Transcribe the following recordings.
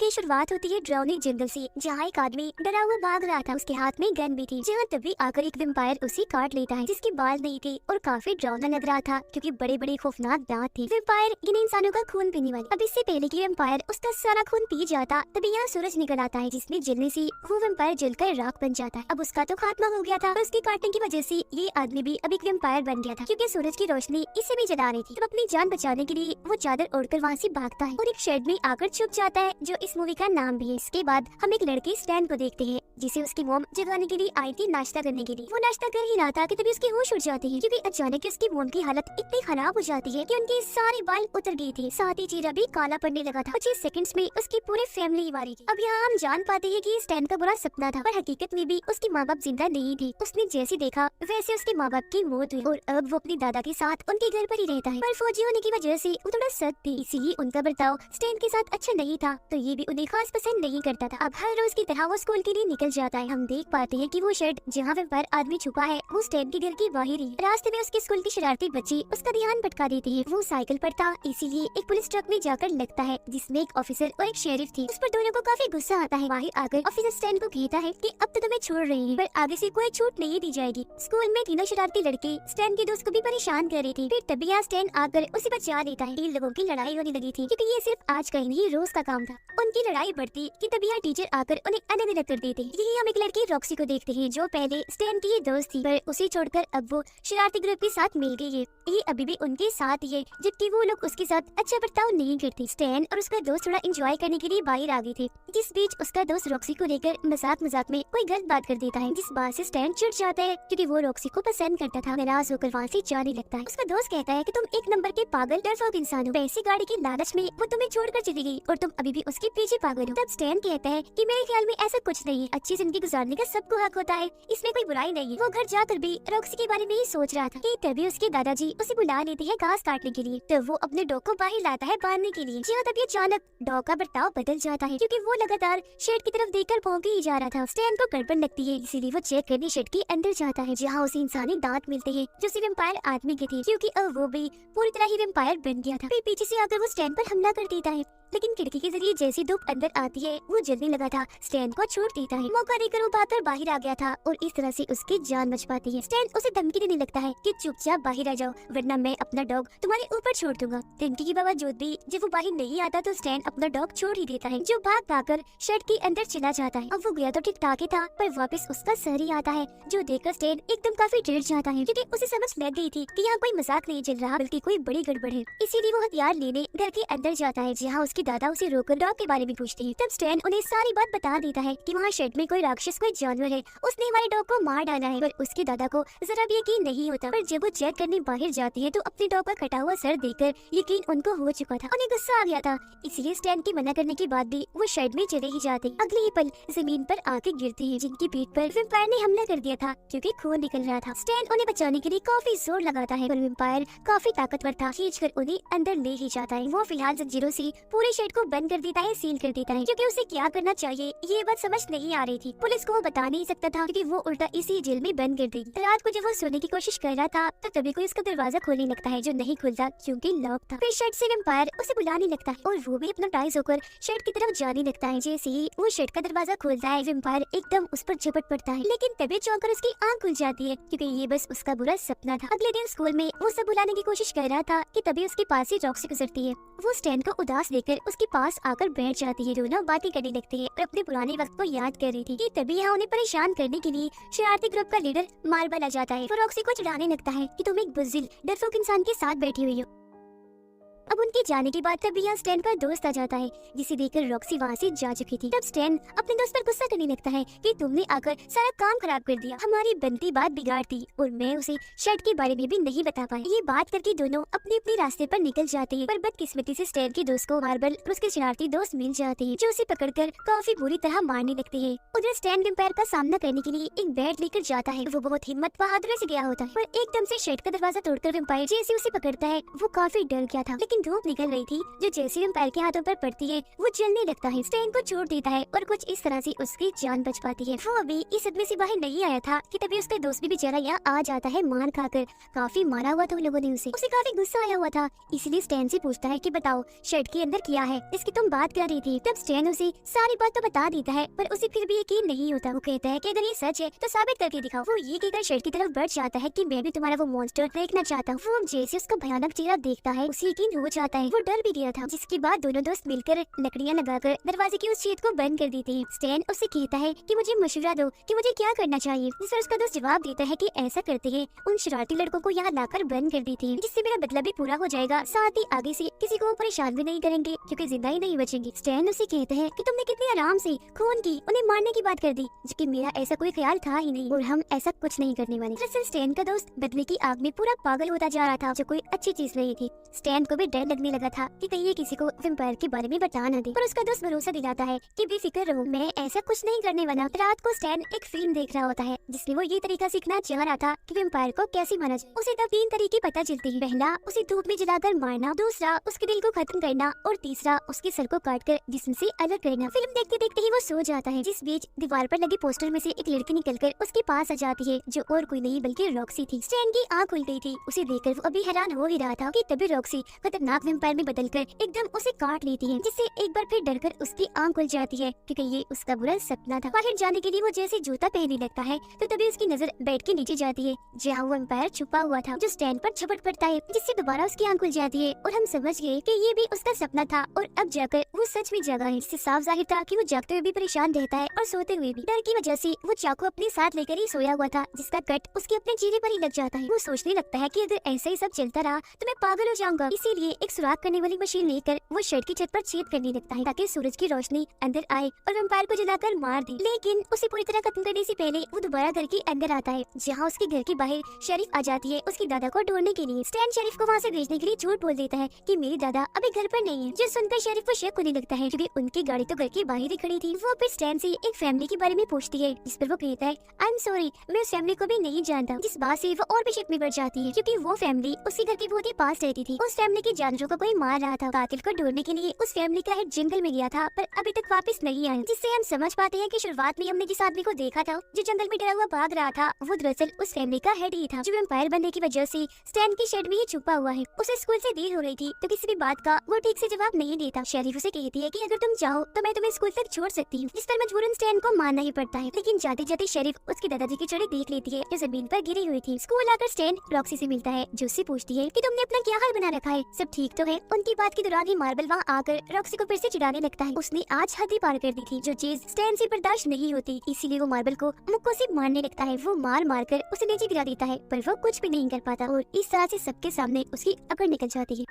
की शुरुआत होती है ड्राउनी जंगल से, जहाँ एक आदमी डरा हुआ भाग रहा था। उसके हाथ में गन भी थी। जहाँ तभी आकर एक वेम्पायर उसे काट लेता है, जिसके बाल नहीं थे और काफी डरावना लग रहा था क्योंकि बड़े बड़े खौफनाक दांत थे। वेम्पायर इन इंसानों का खून पीने वाली। अब इससे पहले कि वेम्पायर उसका सारा खून पी जाता, तभी यहाँ सूरज निकल आता है, जिसमें जलने से वो वेम्पायर जलकर राख बन जाता है। अब उसका तो खात्मा हो गया था और उसके काटने की वजह से ये आदमी भी अब एक वेम्पायर बन गया था, क्योंकि सूरज की रोशनी इसे भी जला रही थी। तब अपनी जान बचाने के लिए वो चादर ओढ़कर वहाँ से भागता है और एक शेड में आकर छुप जाता है, जो इस मूवी का नाम भी है। इसके बाद हम एक लड़के स्टैन को देखते हैं, जिसे उसकी मॉम जगाने के लिए आई थी नाश्ता करने के लिए। वो नाश्ता कर ही रहा था कि तभी उसकी होश उड़ जाती है, क्योंकि अचानक उसकी मॉम की हालत इतनी खराब हो जाती है कि उनके सारे बाल उतर गए थे, साथ ही चेहरा भी काला पड़ने लगा था। कुछ सेकंड्स में उसकी पूरी फैमिली मारी थी। अब यहाँ हम जान पाते हैं कि स्टैन का बुरा सपना था, पर हकीकत में भी उसके माँ बाप जिंदा नहीं थे। उसने जैसे देखा वैसे उसके माँ बाप की मौत हुई और अब वो अपनी दादा के साथ उनके घर पर ही रहता है। पर फौजी होने की वजह से वो थोड़ा सख्त थी, इसीलिए उनका बर्ताव स्टैन के साथ अच्छा नहीं था, तो ये भी उन्हें खास पसंद नहीं करता था। अब हर रोज की तरह वो स्कूल के लिए निकल जाता है। हम देख पाते हैं कि वो शेड जहाँ वेम्पायर आदमी छुपा है, वो स्टैन के घर के बाहर ही। रास्ते में उसके स्कूल के शरारती बच्चे उसका ध्यान भटका देते हैं। वो साइकिल पर था, इसीलिए एक पुलिस ट्रक में जाकर लगता है, जिसमें एक ऑफिसर और एक शेरिफ थी। उस पर दोनों को काफी गुस्सा आता है। बाहर आकर ऑफिसर स्टैन को कहता है कि अब तो तुम्हें छोड़ रही है, पर आगे से कोई छूट नहीं दी जाएगी। स्कूल में तीनों शरारती लड़के स्टैन के दोस्त को भी परेशान कर रहे थे। फिर तभी यहाँ स्टैन आकर उसे बचा लेता है। इन लोगों की लड़ाई होने लगी थी, क्योंकि ये सिर्फ आज का ही नहीं रोज का काम था। उनकी लड़ाई बढ़ती कि तभी यहाँ टीचर आकर उन्हें अलग कर देते। यही हम एक लड़की रॉक्सी को देखते हैं, जो पहले स्टैन की दोस्त थी, पर उसे छोड़कर अब वो शरारती ग्रुप के साथ मिल गई है। ये अभी भी उनके साथ ही है, जबकि वो लोग उसके साथ अच्छा बर्ताव नहीं करते। स्टैन और उसका दोस्त थोड़ा एंजॉय करने के लिए बाहर आ गए थे। जिस बीच उसका दोस्त रॉक्सी को लेकर मजाक में कोई गलत बात कर देता है, जिस बात से स्टैन चिढ़ जाता है, क्योंकि वो रॉक्सी को पसंद करता था। नाराज होकर वहाँ से जाने लगता है। उसका दोस्त कहता है कि तुम एक नंबर के पागल डरपोक इंसान हो, पैसे गाड़ी के लालच में वो तुम्हें छोड़कर चली गई और तुम अभी भी उसके पीछे पागल हो। तब स्टैन कहता है कि मेरे ख्याल में ऐसा कुछ नहीं है, अच्छी जिंदगी गुजारने का सबको हक होता है, इसमें कोई बुराई नहीं है। वो घर जाकर भी रॉक्सी के बारे में ही सोच रहा था कि तभी उसके दादाजी उसे बुला लेते हैं घास काटने के लिए। तो वो अपने डॉग को बाहर लाता है बांधने के लिए। जहाँ तभी अचानक डॉग का बर्ताव बदल जाता है, क्योंकि वो लगातार शेड की तरफ देखकर भौंके ही जा रहा था। स्टैन को गड़बड़ लगती है, इसीलिए वो चेक करने शेड के अंदर जाता है, जहाँ उसे इंसानी दांत मिलते हैं, जो सिर्फ वेम्पायर आदमी के थे, क्योंकि अब वो भी पूरी तरह ही वेम्पायर बन गया था। फिर पीछे से आकर वो स्टैन पर हमला कर देता है, लेकिन खिड़की के जरिए जैसी धूप अंदर आती है, वो जलने लगा था। स्टैन को छोड़ देता है। मौका देकर वो भागकर बाहर आ गया था और इस तरह से उसकी जान बच पाती है। स्टैन उसे धमकी देने लगता है कि चुपचाप बाहर आ जाओ, वरना मैं अपना डॉग तुम्हारे ऊपर छोड़ दूंगा। धमकी के बावजूद भी जब वो बाहर नहीं आता तो स्टैन अपना डॉग छोड़ ही देता है, जो भाग कर शेड के अंदर चला जाता है। अब वो गया तो ठीक ठाक ही था, पर वापस उसका सर ही आता है, जो देखकर स्टैन एकदम काफी डर जाता है, क्योंकि उसे समझ लग गई थी कि यहाँ कोई मजाक नहीं चल रहा, बल्कि कोई बड़ी गड़बड़ है। इसीलिए वो हथियार लेने घर के अंदर जाता है, जहाँ उसके दादा उसे रोककर डॉग के बारे में पूछते हैं। तब स्टैन उन्हें सारी बात बता देता है कि वहाँ शेड में कोई राक्षस, कोई जानवर है, उसने हमारे डॉग को मार डाला है। पर उसके दादा को जरा भी यकीन नहीं होता। पर जब वो चेक करने बाहर जाती है तो अपने डॉग का कटा हुआ सर देखकर यकीन उनको हो चुका था। उन्हें गुस्सा आ गया था, इसलिए स्टैन की मना करने के बाद भी वो शेड में चले ही जाते। अगले ही पल जमीन पर आके गिरते हैं, जिनकी पीठ पर वेम्पायर ने हमला कर दिया था, क्योंकि खून निकल रहा था। स्टैन उन्हें बचाने के लिए काफी जोर लगाता है, पर वेम्पायर काफी ताकतवर था, खींचकर उन्हें अंदर ले ही जाता है। वो फिलहाल जंजीरों से पूरे शेड को बंद कर देता है, सील कर देता है, क्योंकि उसे क्या करना चाहिए ये बात समझ नहीं आ रही थी। पुलिस को वो बता नहीं सकता था, क्योंकि वो उल्टा इसी जेल में बंद कर दी। रात को जब वो सोने की कोशिश कर रहा था, तो तभी कोई उसका दरवाजा खोलने लगता है, जो नहीं खुलता क्योंकि लॉक था। फिर शेड से वेम्पायर उसे बुलाने लगता है और वो भी हिप्नोटाइज होकर शेड की तरफ जाने लगता है। जैसे ही वो शेड का दरवाजा खोलता है, वेम्पायर एकदम उस पर झपट पड़ता है, लेकिन तभी चौंक उसकी आंख खुल जाती है, क्योंकि ये बस उसका बुरा सपना था। अगले दिन स्कूल में वो सब बुलाने की कोशिश कर रहा था कि तभी उसके पास ही रॉक्सी गुजरती है। वो स्टैन को उदास देखकर उसके पास आकर बैठ जाती है। दोनों बातें करने लगते हैं और अपने पुराने वक्त को याद कर रही थी कि तभी यहाँ उन्हें परेशान करने के लिए शरारती ग्रुप का लीडर मार्बल आ जाता है। वो रॉक्सी को चिढ़ाने लगता है कि तुम एक बुज़दिल डरपोक इंसान के साथ बैठी हुई हो। अब उनके जाने के बाद तभी यहाँ स्टैन का दोस्त आ जाता है, जिसे देखकर रॉक्सी वहाँ से जा चुकी थी। तब स्टैन अपने दोस्त पर गुस्सा करने लगता है कि तुमने आकर सारा काम खराब कर दिया, हमारी बनती बात बिगाड़ दी, और मैं उसे शेड के बारे में भी नहीं बता पाई। ये बात करके दोनों अपने अपने रास्ते पर निकल जाते हैं, पर बदकिस्मती से स्टैन के दोस्त को मार्बल और उसके शरारती दोस्त मिल जाते हैं, जो उसे पकड़कर काफी बुरी तरह मारने लगते हैं। उधर स्टैन वेम्पायर का सामना करने के लिए एक बैट लेकर जाता है। वो बहुत हिम्मत बहादुरी से गया होता है, पर एकदम से शेड का दरवाजा तोड़कर वेम्पायर जैसे उसे पकड़ता है। वो काफी डर गया था, लेकिन लेकिन धूप निकल रही थी जो जैसे वेम्पायर के हाथों पर पड़ती है वो जलने लगता है। स्टैन को छोड़ देता है और कुछ इस तरह से उसकी जान बच पाती है। वो अभी इस सदमे से बाहर नहीं आया था कि तभी उसका दोस्त भी बेचारा यहाँ आ जाता है मार खाकर। काफी मारा हुआ था उन लोगों ने उसे काफी गुस्सा आया हुआ था, इसलिए स्टैन से पूछता है कि बताओ शर्ट के अंदर क्या है इसकी तुम बात कर रही थी। तब स्टैन उसे सारी बात तो बता देता है पर उसे फिर भी यकीन नहीं होता। वो कहता है कि अगर ये सच है तो साबित करके दिखाओ। वो ये कहकर शर्ट की तरफ बढ़ जाता है कि मैं भी तुम्हारा वो मॉन्स्टर देखना चाहता हूँ। वो जैसे उसका भयानक चेहरा देखता है उसे यकीन हो जाता है। वो डर भी गया था, जिसके बाद दोनों दोस्त मिलकर लकड़ियाँ लगाकर दरवाजे की उस छेद को बंद कर देते हैं। स्टैन उससे कहता है कि मुझे मशवरा दो कि मुझे क्या करना चाहिए, जिस पर उसका दोस्त जवाब देता है कि ऐसा करते हैं उन शरारती लड़कों को यहाँ लाकर बंद कर देते हैं, जिससे मेरा बदला भी पूरा हो जाएगा, साथ ही आगे से किसी को परेशान भी नहीं करेंगे क्योंकि जिंदा ही नहीं बचेंगे। स्टैन उसे कहते हैं कि तुमने कितने आराम से खून की उन्हें मारने की बात कर दी, जबकि मेरा ऐसा कोई ख्याल था ही नहीं और हम ऐसा कुछ नहीं करने वाले। दरअसल स्टैन का दोस्त बदले की आग में पूरा पागल होता जा रहा था, जो कोई अच्छी चीज नहीं थी। स्टैन को भी डर लगने लगा था कि कहीं ये किसी को वेम्पायर के बारे में बता न दे, पर उसका दोस्त भरोसा दिलाता है कि बेफिक्र रहो, मैं ऐसा कुछ नहीं करने वाला। रात को स्टैन एक फिल्म देख रहा होता है जिसमें वो ये तरीका सीखना चाह रहा था कि वेम्पायर को कैसे मारा जाए। उसे तब 3 तरीके पता चलते हैं, पहला उसे धूप में जलाकर मारना, दूसरा उसके दिल को खत्म करना और तीसरा उसके सर को काटकर जिस्म से अलग करना। फिल्म देखते देखते ही वो सो जाता है। जिस बीच दीवार पर लगे पोस्टर में से एक लड़की निकलकर उसके पास आ जाती है, जो और कोई नहीं बल्कि रॉक्सी थी। स्टैन की आँख खुल गई थी। उसे देखकर वो अभी हैरान हो ही रहा था कि तभी रॉक्सी खतरनाक वेम्पायर में बदलकर एकदम उसे काट लेती है, जिससे एक बार फिर डरकर उसकी आँख खुल जाती है क्योंकि ये उसका बुरा सपना था। बाहर जाने के लिए वो जैसे जूता पहनने लगता है तो तभी उसकी नजर बेड के नीचे जाती है जहाँ वो वेम्पायर छुपा हुआ था, जो स्टैन पर झपट पड़ता है, जिससे दोबारा उसकी आँख खुल जाती है और हम समझ गए कि ये भी उसका सपना था और अब जाकर वो सच में जगा है। इससे साफ जाहिर था कि वो जागते हुए भी परेशान रहता है और सोते हुए भी। डर की वजह से वो चाकू अपने साथ लेकर ही सोया हुआ था, जिसका कट उसके अपने चेहरे पर ही लग जाता है। वो सोचने लगता है कि अगर ऐसा ही सब चलता रहा तो मैं पागल हो जाऊंगा, इसीलिए एक सुराख करने वाली मशीन लेकर वो शर्ट की छत पर छेद करने लगता है ताकि सूरज की रोशनी अंदर आए और वेम्पायर को जलाकर मार दे। लेकिन उसे पूरी तरह खत्म करने से पहले वो दोबारा घर के अंदर आता है, जहाँ उसके घर के बाहर शरीफ आ जाती है उसकी दादा को ढूंढने के लिए। स्टैन शरीफ को वहाँ से भेजने के लिए झूठ बोल देता है कि मेरी दादा अभी घर पर नहीं है, जो सुनकर शरीफ को शक होने लगता है क्योंकि उनकी गाड़ी तो घर के बाहर ही खड़ी थी। वो फिर स्टैन से एक फैमिली के बारे में पूछती है, जिस पर वो कहता है आई एम सॉरी, मैं उस फैमिली को भी नहीं जानता, जिस बात से वो और भी शक में बढ़ जाती है क्योंकि वो फैमिली उसके घर के बहुत ही पास रहती थी। उस फैमिली के जानवरों को कोई मार रहा था। कातिल को ढूंढने के लिए उस फैमिली का हेड जंगल में गया था पर अभी तक वापस नहीं आया, जिससे हम समझ पाते हैं कि शुरुआत में हमने जिस आदमी को देखा था जो जंगल में डरा हुआ भाग रहा था वो दरअसल उस फैमिली का हेड ही था, जो वेम्पायर बनने की वजह से स्टैन की शेड में ही छुपा हुआ है। उसे स्कूल से देर हो रही थी तो किसी भी बात का वो ठीक से जवाब नहीं देता। शरीफ उसे कहती है कि अगर तुम चाहो तो मैं तुम्हें स्कूल तक छोड़ सकती हूँ, जिस पर मजबूरन स्टैन को मानना ही पड़ता है। लेकिन जाते जाते शरीफ उसके दादाजी की छड़ी देख लेती है जो जमीन पर गिरी हुई थी। स्कूल आकर स्टैन रॉक्सी से मिलता है, जो उससे पूछती है कि तुमने अपना क्या हाल बना रखा है, सब ठीक तो है। उनकी बात के दौरान ही मार्बल वहाँ आकर रॉक्सी को फिर से चिढ़ाने लगता है। उसने आज हद ही पार कर दी थी, जो चीज स्टैन से बर्दाश्त नहीं होती, इसीलिए वो मार्बल को मुक्कों से मारने लगता है। वो मार मार कर उसे नीचे गिरा देता है पर वो कुछ भी नहीं कर पाता और इस तरह से सबके सामने उसकी अकड़ निकल जाती है।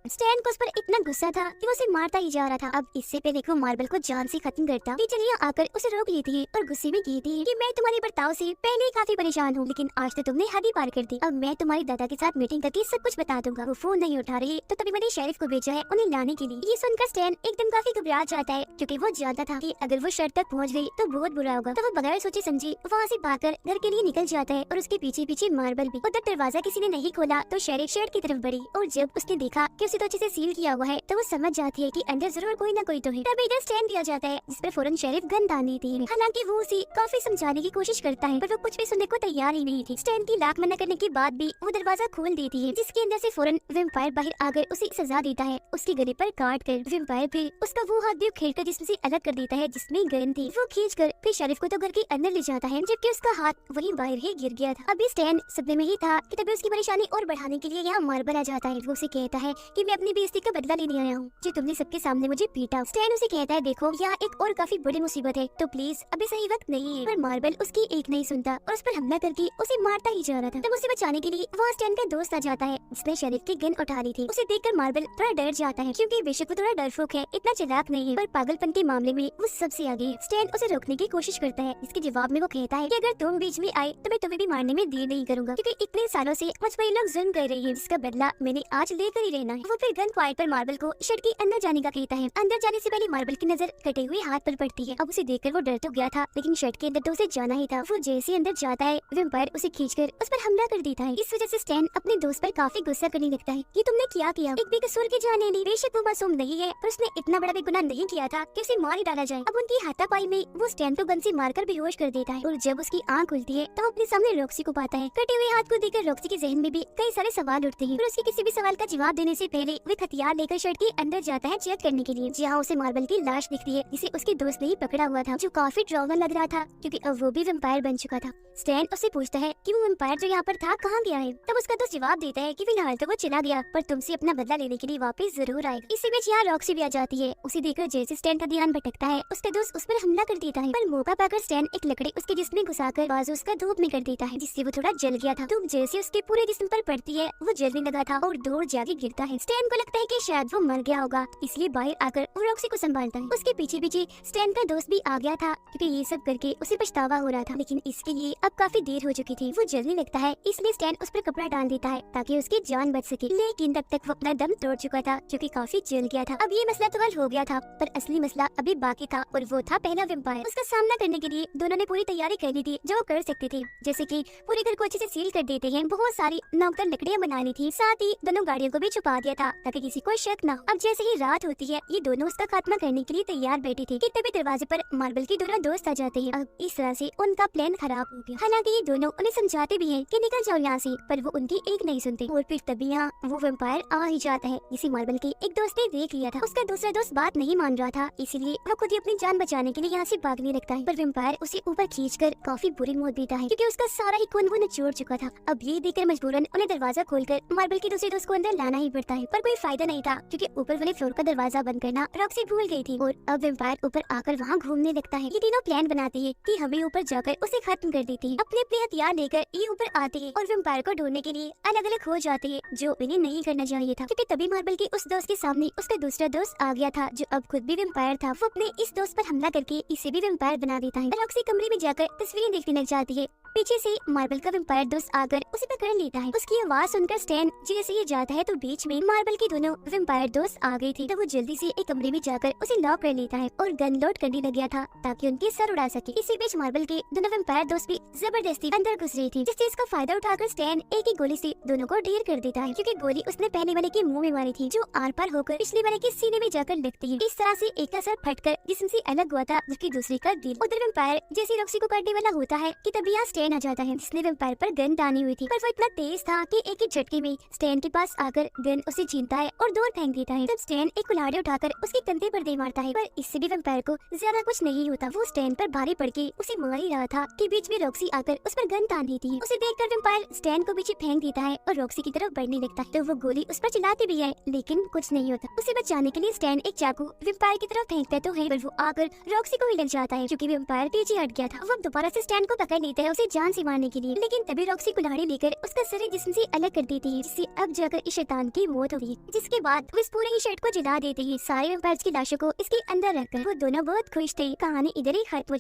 स्टैन को उस पर इतना गुस्सा था कि वो उसे मारता ही जा रहा था। अब इससे पहले वो मार्बल को जान से खत्म करता, टीचर यहाँ आकर उसे रोक लेती है और गुस्से में कहती है कि मैं तुम्हारे बर्ताव से पहले ही काफी परेशान हूँ, लेकिन आज तो तुमने हद ही पार कर दी। अब मैं तुम्हारी दादा के साथ मीटिंग करके सब कुछ बता दूंगा। वो फोन नहीं उठा रही तो तभी मैंने शेरिफ को भेजा है उन्हें लाने के लिए। ये सुनकर स्टैन एकदम काफी घबरा जाता है क्योंकि वो जानता था कि अगर वो शर्ट तक पहुँच गई तो बहुत बुरा होगा। तो वो बगैर सोचे समझे वहाँ से भागकर घर के लिए निकल जाता है और उसके पीछे पीछे मार्बल भी। उधर दरवाजा किसी ने नहीं खोला तो शेरिफ शर्ट की तरफ बढ़ी और जब उसने देखा कि उसे तो अच्छे से सील किया हुआ है तो वो समझ जाती है कि अंदर जरूर कोई ना कोई तो है। तब इधर स्टैंड दिया जाता है जिस पर फौरन शेरिफ गन दान देती है। हालांकि वो उसे काफी समझाने की कोशिश करता है पर वो कुछ भी सुनने को तैयार ही नहीं थी। स्टैंड की लाख मना करने के बाद भी वो दरवाजा खोल देती है, जिसके अंदर से फौरन वेम्पायर बाहर आकर उसे सजा देता है। उसके गले पर काट कर वेम्पायर फिर उसका वो हाथ भी उखेड़ कर जिसमें से अलग कर देता है जिसमें गन थी। वो खींच कर फिर शेरिफ को तो घर के अंदर ले जाता है, जबकि उसका हाथ वहीं बाहर ही गिर गया था। अभी स्टैंड सदमे में ही था कि तभी उसकी परेशानी और बढ़ाने के लिए यहाँ मार्बल आ जाता है। वो उसे कहता है कि मैं अपनी बेइज्जती का बदला लेने आया हूँ, जो तुमने सबके सामने मुझे पीटा। स्टैन उसे कहता है देखो यहाँ एक और काफी बड़ी मुसीबत है तो प्लीज अभी सही वक्त नहीं है। पर मार्बल उसकी एक नहीं सुनता और उस पर हमला करके उसे मारता ही जा रहा था। तब उसे बचाने के लिए वहाँ स्टैन का दोस्त आ जाता है जिसने शेरिफ की गन उठा ली थी। उसे देखकर मार्बल थोड़ा डर जाता है क्योंकि बेशक वो थोड़ा डरपोक है, इतना चालाक नहीं है, पर पागलपन के मामले में वो सबसे आगे है। स्टैन उसे रोकने की कोशिश करता है, इसके जवाब में वो कहता है कि अगर तुम बीच में आए तो मैं तुम्हें भी मारने में देर नहीं करूंगा क्योंकि इतने सालों से मुझ पर ये लोग जुल्म कर रही है, जिसका बदला मैंने आज लेकर ही रहना है। वो फिर गन पॉइंट पर मार्बल को शर्ट के अंदर जाने का कहता है। अंदर जाने से पहले मार्बल की नजर कटे हुए हाथ पर पड़ती है। अब उसे देखकर वो डर तो गया था, लेकिन शर्ट के अंदर तो उसे जाना ही था। वो जैसे अंदर जाता है, वैम्पायर उसे खींचकर उस पर हमला कर देता है। इस वजह से स्टैन अपने दोस्त पर काफी गुस्सा करने लगता है कि तुमने क्या किया, एक बेकसूर की जान ले ली। बेशक वो मासूम नहीं है, पर उसने इतना बड़ा भी गुनाह नहीं किया था कि उसे मार ही डाला जाए। अब उनकी हाथापाई में वो स्टैन को गन से मारकर बेहोश कर देता है, और जब उसकी आंख खुलती है तो अपने सामने रॉक्सी को पाता है। कटे हुए हाथ को देखकर रॉक्सी के जहन में भी कई सारे सवाल उठते हैं, पर उसके किसी भी सवाल का जवाब देने से पहले वो हथियार लेकर शर्ट के अंदर जाता है चेक करने के लिए, जहाँ उसे मार्बल की लाश दिखती है जिसे उसके दोस्त ने ही पकड़ा हुआ था, जो काफी डरावना लग रहा था क्योंकि अब वो भी वैम्पायर बन चुका था। स्टैन उससे पूछता है कि वो वैम्पायर जो यहाँ पर था कहाँ गया है। तब उसका दोस्त जवाब देता है कि फिलहाल तो वो चला गया, पर तुमसे अपना बदला लेने के लिए वापस जरूर आएगा। इसी बीच यहाँ रॉक्सी भी आ जाती है। उसे देखकर जैसे स्टैन का ध्यान भटकता है, उसका दोस्त उस पर हमला कर देता है, पर मौका पाकर स्टैन एक लकड़ी उसके जिस्म में घुसाकर बाजू उसका धूप में कर देता है, जिससे वो थोड़ा जल गया था। धूप जैसे उसके पूरे जिस्म पर पड़ती है, वो जलने लगा था और दूर जाके गिरता है। स्टैन को लगता है कि शायद वो मर गया होगा, इसलिए बाहर आकर वो रॉक्सी को संभालता है। उसके पीछे पीछे स्टैन का दोस्त भी आ गया था, क्योंकि ये सब करके उसे पछतावा हो रहा था, लेकिन इसके लिए अब काफी देर हो चुकी थी। वो जलने लगता है, इसलिए स्टैन उस पर कपड़ा डाल देता है ताकि उसकी जान बच सके, लेकिन तब तक वो अपना दम तोड़ चुका था क्योंकि काफी जल गया था। अब ये मसला तो हल हो गया था, पर असली मसला अभी बाकी था, और वो था पहला वैम्पायर। उसका सामना करने के लिए दोनों ने पूरी तैयारी कर ली थी जो वो कर सकते थे, जैसे कि पूरे घर को अच्छे से सील कर देते हैं, बहुत सारी नौकदार लकड़ियां बना ली थी, साथ ही दोनों गाड़ियों को भी छुपा दिया था ताकि किसी को शक न हो। अब जैसे ही रात होती है, ये दोनों उसका खात्मा करने के लिए तैयार बैठी थी कि तभी दरवाजे पर मार्बल के दोनों दोस्त आ जाते हैं। अब इस तरह से उनका प्लान खराब हो गया। हालांकि ये दोनों उन्हें समझाते भी हैं कि निकल जाओ यहाँ से, पर वो उनकी एक नहीं सुनते, और फिर तभी यहाँ वो वैम्पायर आ ही जाता है, जिसे मार्बल के एक दोस्त ने देख लिया था। उसका दूसरा दोस्त बात नहीं मान रहा था, इसीलिए वो खुद ही अपनी जान बचाने के लिए यहाँ से भागने लगता है, पर वैम्पायर उसे ऊपर खींचकर काफी बुरी मौत देता है क्योंकि उसका सारा ही खून वो निचोड़ चुका था। अब ये देखकर मजबूरन उन्हें दरवाजा खोलकर मार्बल के दूसरे दोस्त को अंदर लाना ही पड़ता है, पर कोई फायदा नहीं था क्योंकि ऊपर वाले फ्लोर का दरवाजा बंद करना रॉक्सी भूल गई थी, और अब वैम्पायर ऊपर आकर वहाँ घूमने लगता है। ये तीनों प्लान बनाते हैं कि हमें ऊपर जाकर उसे खत्म कर देते हैं। अपने अपने हथियार लेकर ये ऊपर आते हैं और वैम्पायर को ढूंढने के लिए अलग अलग हो जाते हैं, जो इन्हें नहीं करना चाहिए था, क्योंकि तभी मार्बल के उस दोस्त के सामने उसका दूसरा दोस्त आ गया था जो अब खुद भी वैम्पायर था। वो अपने इस दोस्त पर हमला करके इसे भी वैम्पायर बना देता है। रॉक्सी कमरे में जाकर तस्वीरें देखने लग जाती है। पीछे से मार्बल का वैम्पायर दोस्त आकर उसे पकड़ लेता है। उसकी आवाज सुनकर स्टैन जैसे ही जाता है तो बीच में मार्बल के दोनों वैम्पायर दोस्त आ गए थे, तो वो जल्दी से एक कमरे में जाकर उसे लॉक कर लेता है और गन लोड करने लग गया था ताकि उनके सर उड़ा सके। इसी बीच मार्बल के दोनों वैम्पायर दोस्त भी जबरदस्ती अंदर घुस रही थी, जिस चीज का फायदा उठाकर स्टैन एक ही गोली से दोनों को ढेर कर देता है, क्योंकि गोली उसने पहले वाले के मुंह में मारी थी जो आर पार होकर पिछले वाले के सीने में जाकर लगती है। इस तरह से एक का सर फटकर जिस्म से अलग हुआ था, जबकि दूसरे का दिल। उधर वैम्पायर जैसे रॉक्सी को काटने वाला होता है कि तभी यहाँ स्टैन आ जाता है, जिसने वैम्पायर पर गन तानी हुई थी, पर वो इतना तेज था कि एक ही झटके में स्टैन के पास आकर गन उसे छीनता है और दूर फेंक देता है। तब स्टैन एक कुल्हाड़ी उठाकर उसके कंधे पर दे मारता है, पर इससे भी वैम्पायर को ज्यादा कुछ नहीं होता। वो स्टैन पर भारी पड़ के उसे मार ही रहा था कि बीच में रॉक्सी आकर उस पर गन तान देती है। उसे देखकर वैम्पायर स्टैन को पीछे फेंक देता है और रॉक्सी की तरफ बढ़ने लगता है, तो वो गोली उस पर चलाती भी है, लेकिन कुछ नहीं होता। उसे बचाने के लिए स्टैन एक चाकू वैम्पायर की तरफ फेंकता तो है, पर वो आकर रॉक्सी को ही लग जाता है, क्योंकि वैम्पायर पीछे हट गया था। वो दोबारा से स्टैन को पकड़ लेता है उसे जान से मारने के लिए, लेकिन तभी रॉक्सी कुल्हाड़ी लेकर उसका सर जिस्म से अलग कर देती है, जिससे अब जाकर इस शैतान की मौत होती है। जिसके बाद वो इस पूरे ही शर्ट को जला देते हैं, सारे वैम्पायर्स की लाशों को इसके अंदर रखकर। वो दोनों बहुत खुश थे। कहानी इधर ही खत्म।